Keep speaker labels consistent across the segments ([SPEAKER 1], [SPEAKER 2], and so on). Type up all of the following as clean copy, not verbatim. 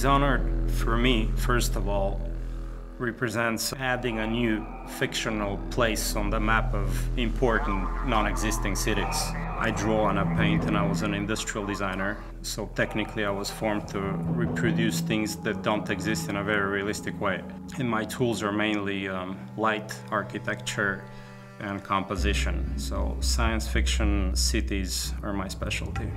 [SPEAKER 1] Dishonored, for me, first of all, represents adding a new fictional place on the map of important non-existing cities. I draw and I paint, and I was an industrial designer, so technically I was formed to reproduce things that don't exist in a very realistic way. And my tools are mainly light, architecture, and composition. So science fiction cities are my specialty.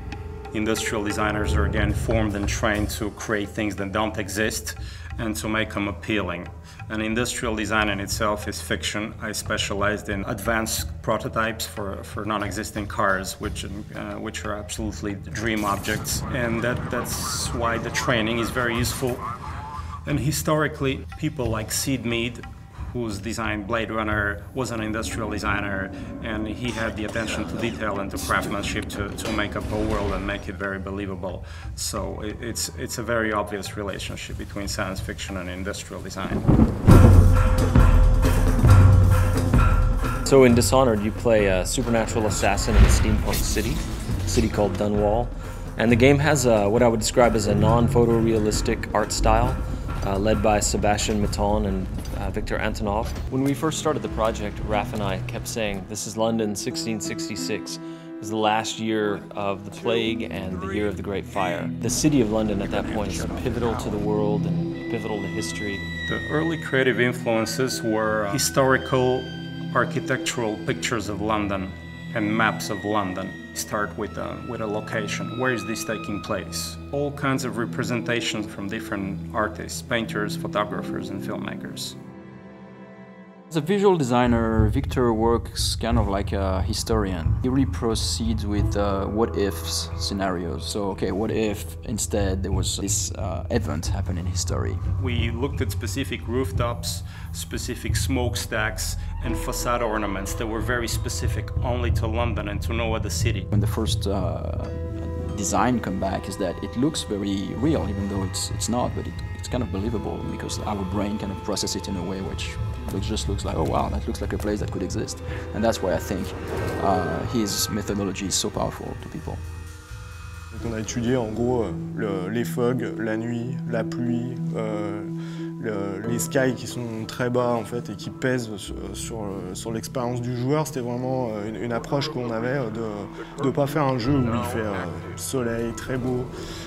[SPEAKER 1] Industrial designers are again formed and trained to create things that don't exist and to make them appealing. And industrial design in itself is fiction. I specialized in advanced prototypes for non-existing cars, which are absolutely dream objects. And that's why the training is very useful. And historically, people like Sid Mead, who's designed Blade Runner, was an industrial designer, and he had the attention to detail and to craftsmanship to make up a world and make it very believable. So it's a very obvious relationship between science fiction and industrial design.
[SPEAKER 2] So in Dishonored, you play a supernatural assassin in a steampunk city called Dunwall. And the game has what I would describe as a non-photorealistic art style, led by Sebastian Maton and Victor Antonov. When we first started the project, Raf and I kept saying, this is London 1666. It was the last year of the plague and the year of the Great Fire. The city of London at that point is pivotal to the world and pivotal to history.
[SPEAKER 1] The early creative influences were historical architectural pictures of London and maps of London. Start with a location. Where is this taking place? All kinds of representations from different artists, painters, photographers, and filmmakers.
[SPEAKER 3] As a visual designer, Victor works kind of like a historian. He really proceeds with what-ifs scenarios. So, okay, what if instead there was this event happen in history?
[SPEAKER 1] We looked at specific rooftops, specific smokestacks, and facade ornaments that were very specific only to London and to no other city.
[SPEAKER 3] When the first design come back is that it looks very real, even though it's not, but it's kind of believable because our brain kind of processes it in a way which just looks like, oh wow, that looks like a place that could exist. And that's why I think his methodology is so powerful to people.
[SPEAKER 4] Donc on a étudié en gros les fogs, la nuit, la pluie, les skies qui sont très bas en fait et qui pèsent sur l'expérience du joueur. C'était vraiment une approche qu'on avait de ne pas faire un jeu où il fait soleil, très beau.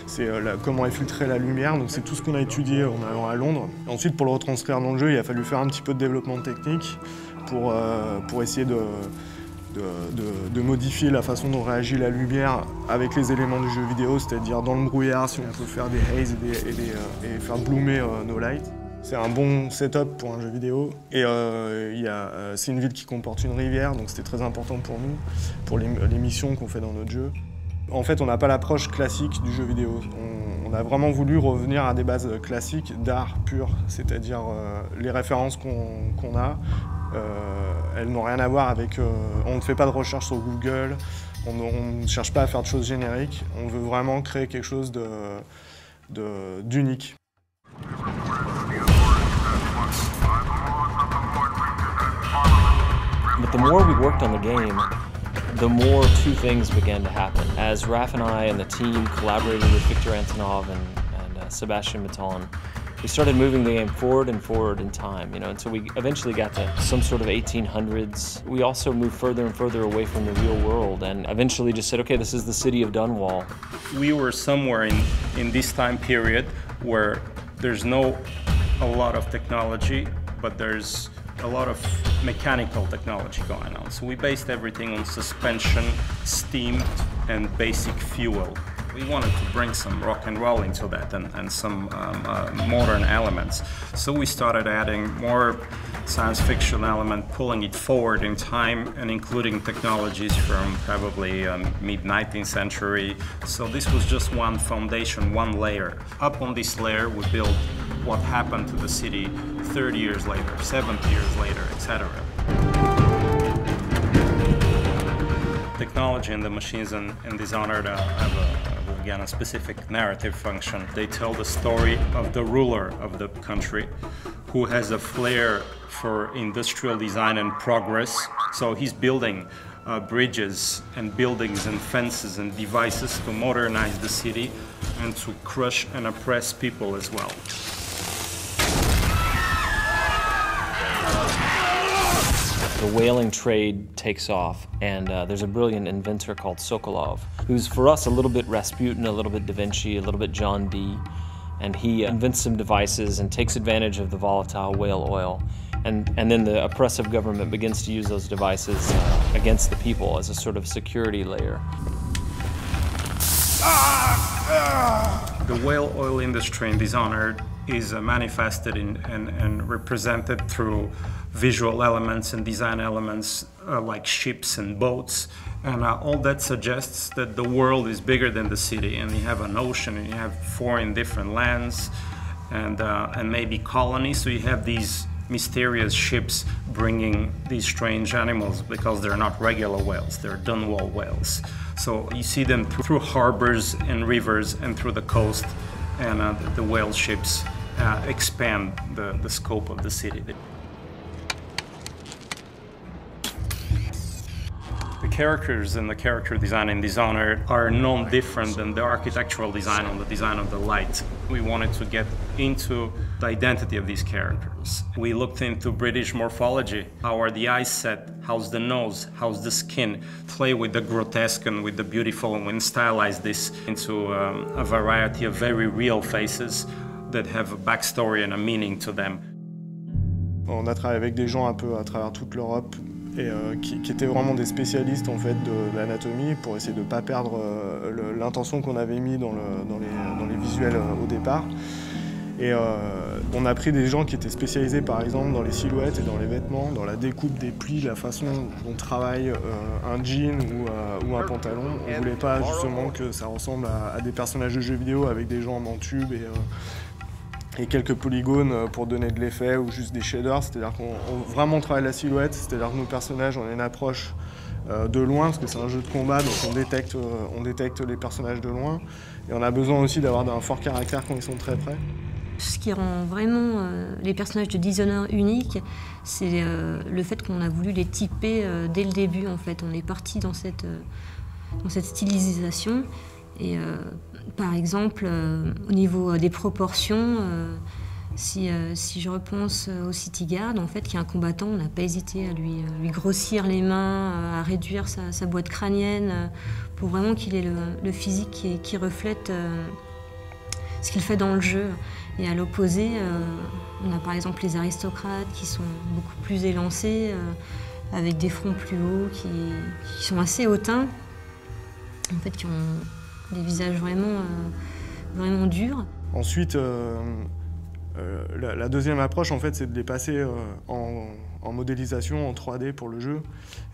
[SPEAKER 4] C'est comment infiltrer la lumière, donc c'est tout ce qu'on a étudié en allant à Londres. Et ensuite pour le retranscrire dans le jeu, il a fallu faire un petit peu de développement technique pour essayer de modifier la façon dont réagit la lumière avec les éléments du jeu vidéo, c'est-à-dire dans le brouillard, si on peut faire des haze et faire bloomer nos lights. C'est un bon setup pour un jeu vidéo. Et c'est une ville qui comporte une rivière, donc c'était très important pour nous, pour les missions qu'on fait dans notre jeu. En fait, on n'a pas l'approche classique du jeu vidéo. On a vraiment voulu revenir à des bases classiques d'art pur, c'est-à-dire les références qu'on a. Elles n'ont rien à voir avec... on ne fait pas de recherche sur Google, on ne cherche pas à faire de choses génériques, on veut vraiment créer quelque chose d'unique.
[SPEAKER 2] But the more we worked on the game, the more two things began to happen. As Raf and I and the team collaborated with Victor Antonov and Sebastian Maton, we started moving the game forward and forward in time, until we eventually got to some sort of 1800s. We also moved further and further away from the real world and eventually just said, okay, this is the city of Dunwall.
[SPEAKER 1] We were somewhere in this time period where there's a lot of technology, but there's a lot of mechanical technology going on. So we based everything on suspension, steam, and basic fuel. We wanted to bring some rock and roll into that and some modern elements. So we started adding more science fiction element, pulling it forward in time and including technologies from probably mid-19th century. So this was just one foundation, one layer. Up on this layer we built what happened to the city 30 years later, 70 years later, etc. Technology and the machines in Dishonored have again a specific narrative function. They tell the story of the ruler of the country who has a flair for industrial design and progress. So he's building bridges and buildings and fences and devices to modernize the city and to crush and oppress people as well.
[SPEAKER 2] The whaling trade takes off, and there's a brilliant inventor called Sokolov, who's for us a little bit Rasputin, a little bit Da Vinci, a little bit John Dee, and he invents some devices and takes advantage of the volatile whale oil, and then the oppressive government begins to use those devices against the people as a sort of security layer.
[SPEAKER 1] The whale oil industry in Dishonored is manifested and represented through visual elements and design elements like ships and boats, and all that suggests that the world is bigger than the city, and you have an ocean, and you have foreign different lands, and maybe colonies. So you have these mysterious ships bringing these strange animals because they're not regular whales, they're Dunwall whales. So you see them through harbors and rivers and through the coast, and the whale ships expand the scope of the city. The characters and the character design in Dishonored are no different than the architectural design on the design of the light. We wanted to get into the identity of these characters. We looked into British morphology. How are the eyes set? How's the nose? How's the skin? Play with the grotesque and with the beautiful, and we stylize this into a variety of very real faces that have a backstory and a meaning to them.
[SPEAKER 4] On a travaillé avec des gens un peu à travers toute l'Europe, et qui étaient vraiment des spécialistes en fait de l'anatomie pour essayer de ne pas perdre l'intention qu'on avait mis dans les visuels au départ. Et on a pris des gens qui étaient spécialisés par exemple dans les silhouettes et dans les vêtements, dans la découpe des plis, la façon dont travaille un jean ou un pantalon. On ne voulait pas justement que ça ressemble à des personnages de jeux vidéo avec des jambes en tube et quelques polygones pour donner de l'effet, ou juste des shaders, c'est-à-dire qu'on vraiment travaille la silhouette, c'est-à-dire que nos personnages, on a une approche de loin, parce que c'est un jeu de combat, donc on détecte les personnages de loin, et on a besoin aussi d'avoir un fort caractère quand ils sont très près.
[SPEAKER 5] Ce qui rend vraiment les personnages de Dishonored uniques, c'est le fait qu'on a voulu les typer dès le début, en fait. On est parti dans cette stylisation. Et par exemple, au niveau des proportions, si je repense au City Guard, en fait, qui est un combattant, on n'a pas hésité à lui grossir les mains, à réduire sa boîte crânienne, pour vraiment qu'il ait le physique qui reflète ce qu'il fait dans le jeu. Et à l'opposé, on a par exemple les aristocrates qui sont beaucoup plus élancés, avec des fronts plus hauts, qui sont assez hautains, en fait, qui ont des visages vraiment durs. Ensuite,
[SPEAKER 4] la deuxième approche, en fait, c'est de les passer en modélisation, en 3D pour le jeu.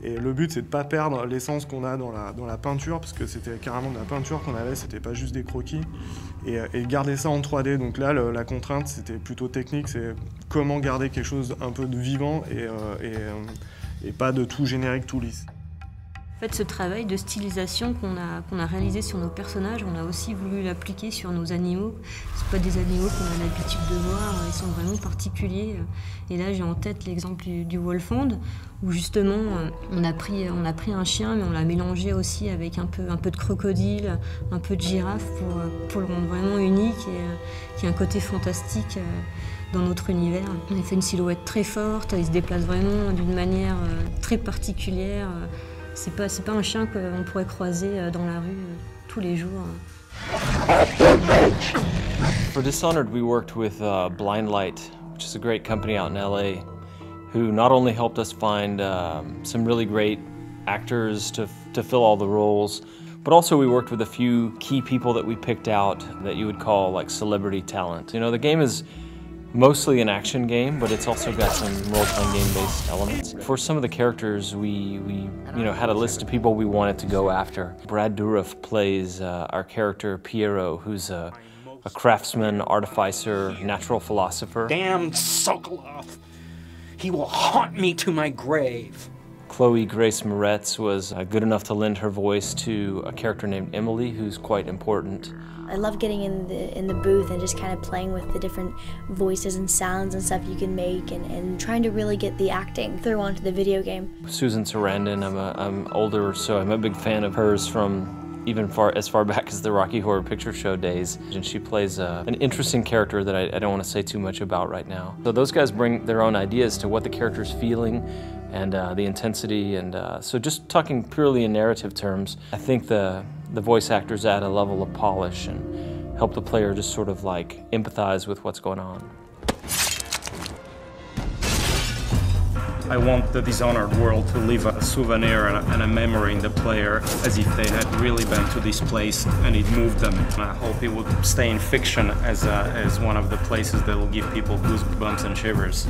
[SPEAKER 4] Et le but, c'est de ne pas perdre l'essence qu'on a dans la peinture, parce que c'était carrément de la peinture qu'on avait, c'était pas juste des croquis. Et garder ça en 3D. Donc là, la contrainte, c'était plutôt technique, c'est comment garder quelque chose un peu de vivant et pas de tout générique, tout lisse.
[SPEAKER 5] En fait, ce travail de stylisation qu'on a réalisé sur nos personnages, on a aussi voulu l'appliquer sur nos animaux. Ce pas des animaux qu'on a l'habitude de voir, ils sont vraiment particuliers. Et là, j'ai en tête l'exemple du Wolfhound, où justement, on a pris un chien, mais on l'a mélangé aussi avec un peu de crocodile, un peu de girafe, pour le rendre vraiment unique et qui a un côté fantastique dans notre univers. On a fait une silhouette très forte, il se déplace vraiment d'une manière très particulière. C'est pas un chien qu'on pourrait croiser dans la rue tous les jours.
[SPEAKER 2] For Dishonored, we worked with Blindlight, which is a great company out in LA, who not only helped us find some really great actors to fill all the roles, but also we worked with a few key people that we picked out that you would call like celebrity talent. You know, the game is mostly an action game, but it's also got some role-playing game-based elements. For some of the characters, we had a list of people we wanted to go after. Brad Dourif plays our character Piero, who's a craftsman, artificer, natural philosopher.
[SPEAKER 6] Damn Sokolov! He will haunt me to my grave.
[SPEAKER 2] Chloe Grace Moretz was good enough to lend her voice to a character named Emily, who's quite important.
[SPEAKER 7] I love getting in the booth and just kind of playing with the different voices and sounds and stuff you can make, and trying to really get the acting through onto the video game.
[SPEAKER 2] Susan Sarandon, I'm older, so I'm a big fan of hers from even as far back as the Rocky Horror Picture Show days. And she plays an interesting character that I don't want to say too much about right now. So those guys bring their own ideas to what the character's feeling and the intensity. And so just talking purely in narrative terms, I think the voice actors add a level of polish and help the player just sort of like empathize with what's going on.
[SPEAKER 1] I want the Dishonored world to leave a souvenir and a memory in the player as if they had really been to this place and it moved them. And I hope it would stay in fiction as one of the places that will give people goosebumps and shivers.